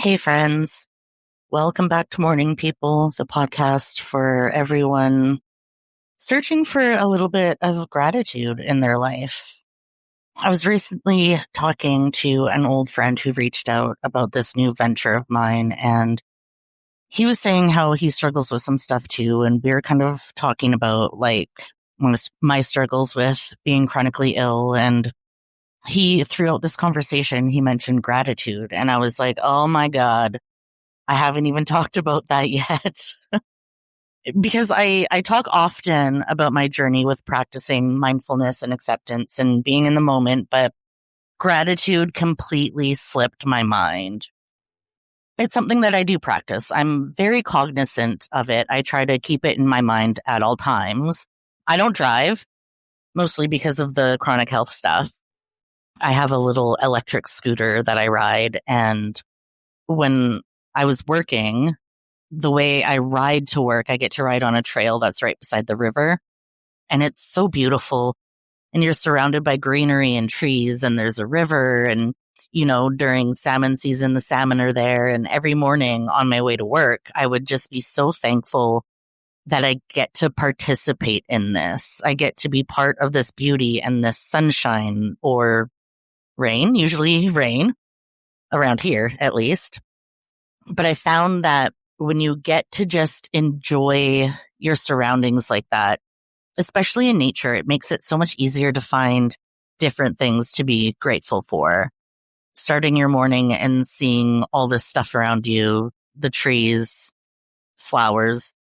Hey, friends. Welcome back to Mourning, People, the podcast for everyone searching for a little bit of gratitude in their life. I was recently talking to an old friend who reached out about this new venture of mine, and he was saying how he struggles with some stuff too. And we were kind of talking about my struggles with being chronically ill. And throughout this conversation, he mentioned gratitude. And I was like, oh my God. I haven't even talked about that yet because I talk often about my journey with practicing mindfulness and acceptance and being in the moment, but gratitude completely slipped my mind. It's something that I do practice. I'm very cognizant of it. I try to keep it in my mind at all times. I don't drive, mostly because of the chronic health stuff. I have a little electric scooter that I ride, and when I was working, the way I ride to work, I get to ride on a trail that's right beside the river. And it's so beautiful. And you're surrounded by greenery and trees, and there's a river. And, during salmon season, the salmon are there. And every morning on my way to work, I would just be so thankful that I get to participate in this. I get to be part of this beauty and this sunshine or rain, usually rain around here, at least. But I found that when you get to just enjoy your surroundings like that, especially in nature, it makes it so much easier to find different things to be grateful for. Starting your morning and seeing all this stuff around you, the trees, flowers,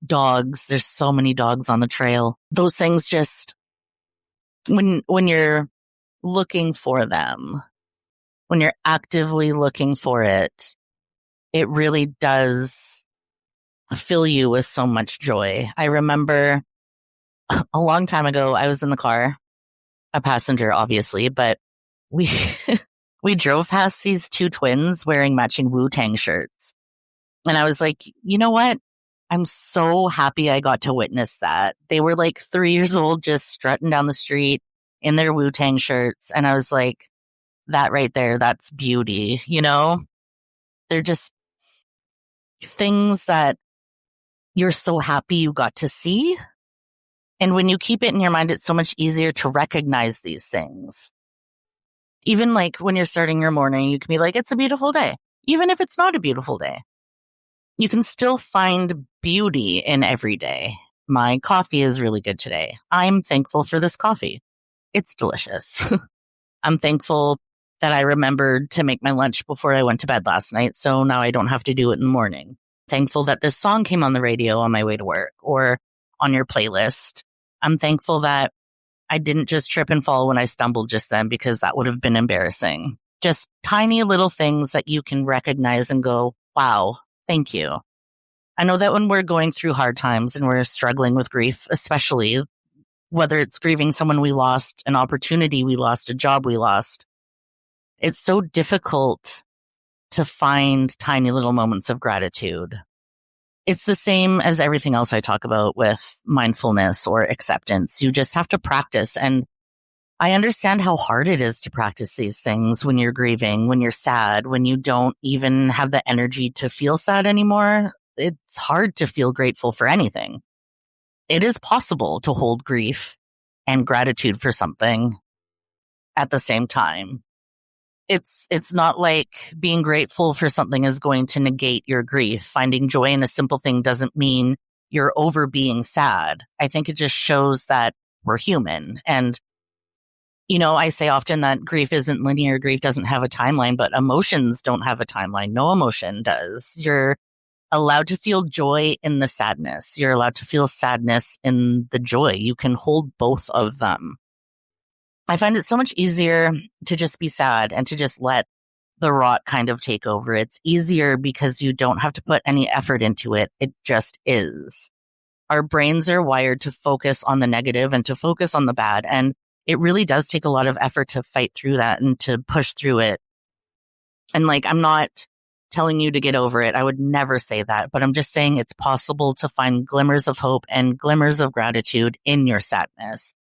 dogs. There's so many dogs on the trail. Those things just, when you're looking for them, when you're actively looking for it really does fill you with so much joy. I remember a long time ago, I was in the car, a passenger, obviously, but we drove past these two twins wearing matching Wu-Tang shirts. And I was like, you know what? I'm so happy I got to witness that. They were like 3 years old, just strutting down the street in their Wu-Tang shirts. And I was like, that right there, that's beauty, They're just things that you're so happy you got to see. And when you keep it in your mind, it's so much easier to recognize these things. Even like when you're starting your morning, you can be like, it's a beautiful day. Even if it's not a beautiful day, you can still find beauty in every day. My coffee is really good today. I'm thankful for this coffee. It's delicious. I'm thankful that I remembered to make my lunch before I went to bed last night, so now I don't have to do it in the morning. Thankful that this song came on the radio on my way to work or on your playlist. I'm thankful that I didn't just trip and fall when I stumbled just then, because that would have been embarrassing. Just tiny little things that you can recognize and go, wow, thank you. I know that when we're going through hard times and we're struggling with grief, especially whether it's grieving someone we lost, an opportunity we lost, a job we lost, it's so difficult to find tiny little moments of gratitude. It's the same as everything else I talk about with mindfulness or acceptance. You just have to practice. And I understand how hard it is to practice these things when you're grieving, when you're sad, when you don't even have the energy to feel sad anymore. It's hard to feel grateful for anything. It is possible to hold grief and gratitude for something at the same time. It's not like being grateful for something is going to negate your grief. Finding joy in a simple thing doesn't mean you're over being sad. I think it just shows that we're human. And, I say often that grief isn't linear. Grief doesn't have a timeline, but emotions don't have a timeline. No emotion does. You're allowed to feel joy in the sadness. You're allowed to feel sadness in the joy. You can hold both of them. I find it so much easier to just be sad and to just let the rot kind of take over. It's easier because you don't have to put any effort into it. It just is. Our brains are wired to focus on the negative and to focus on the bad. And it really does take a lot of effort to fight through that and to push through it. And I'm not telling you to get over it. I would never say that, but I'm just saying it's possible to find glimmers of hope and glimmers of gratitude in your sadness.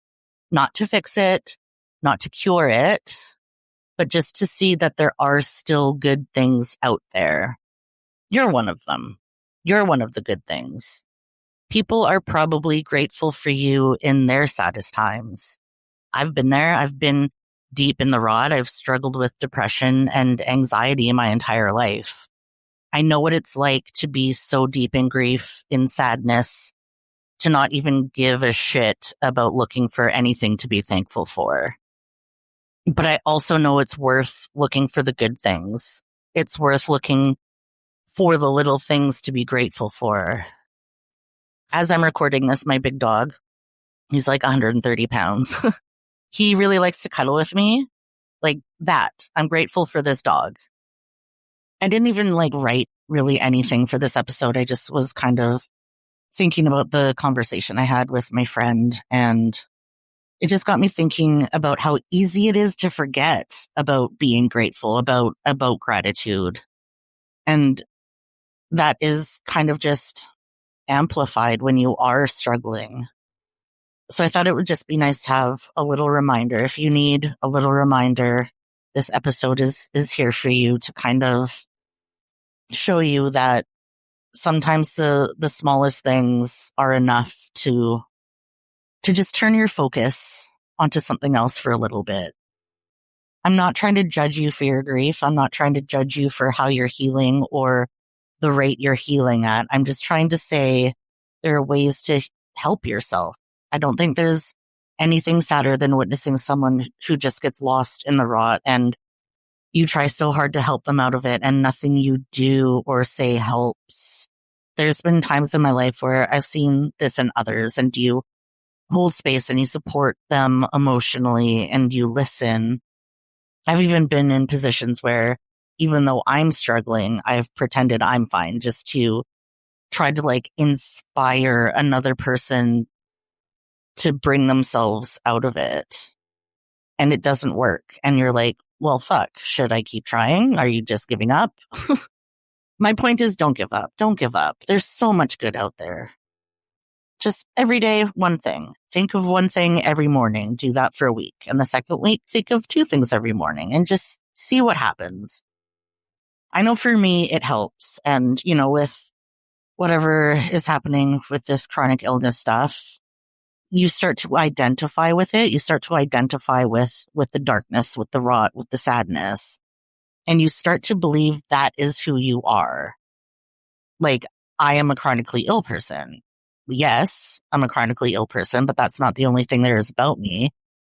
Not to fix it, not to cure it, but just to see that there are still good things out there. You're one of them. You're one of the good things. People are probably grateful for you in their saddest times. I've been there. I've been deep in the rot. I've struggled with depression and anxiety my entire life. I know what it's like to be so deep in grief, in sadness, to not even give a shit about looking for anything to be thankful for. But I also know it's worth looking for the good things. It's worth looking for the little things to be grateful for. As I'm recording this, my big dog, he's like 130 pounds. He really likes to cuddle with me. Like that. I'm grateful for this dog. I didn't even write really anything for this episode. I just was kind of thinking about the conversation I had with my friend, and it just got me thinking about how easy it is to forget about being grateful, about gratitude. And that is kind of just amplified when you are struggling. So I thought it would just be nice to have a little reminder. If you need a little reminder, this episode is here for you to kind of show you that sometimes the smallest things are enough to just turn your focus onto something else for a little bit. I'm not trying to judge you for your grief. I'm not trying to judge you for how you're healing or the rate you're healing at. I'm just trying to say there are ways to help yourself. I don't think there's anything sadder than witnessing someone who just gets lost in the rot and you try so hard to help them out of it and nothing you do or say helps. There's been times in my life where I've seen this in others, and you hold space and you support them emotionally and you listen. I've even been in positions where even though I'm struggling, I've pretended I'm fine just to try to inspire another person to bring themselves out of it. And it doesn't work. And you're like, well, fuck, should I keep trying? Are you just giving up? My point is, don't give up. Don't give up. There's so much good out there. Just every day, one thing. Think of one thing every morning. Do that for a week. And the second week, think of two things every morning and just see what happens. I know for me, it helps. And, with whatever is happening with this chronic illness stuff, you start to identify with it. You start to identify with the darkness, with the rot, with the sadness. And you start to believe that is who you are. I am a chronically ill person. Yes, I'm a chronically ill person, but that's not the only thing there is about me.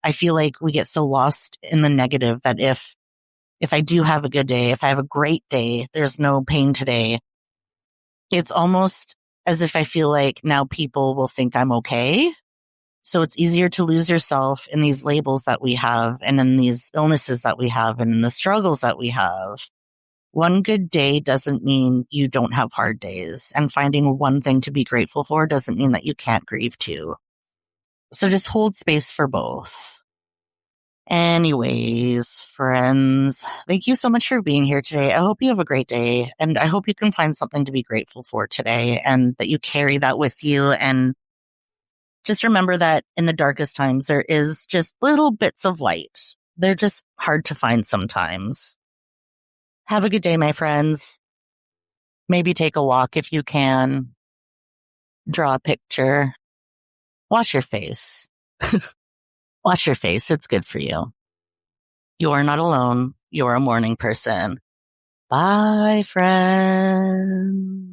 I feel like we get so lost in the negative that if I do have a good day, if I have a great day, there's no pain today. It's almost as if I feel like now people will think I'm okay. So it's easier to lose yourself in these labels that we have and in these illnesses that we have and in the struggles that we have. One good day doesn't mean you don't have hard days, and finding one thing to be grateful for doesn't mean that you can't grieve too. So just hold space for both. Anyways, friends, thank you so much for being here today. I hope you have a great day, and I hope you can find something to be grateful for today and that you carry that with you. And just remember that in the darkest times, there is just little bits of light. They're just hard to find sometimes. Have a good day, my friends. Maybe take a walk if you can. Draw a picture. Wash your face. Wash your face. It's good for you. You are not alone. You're a morning person. Bye, friends.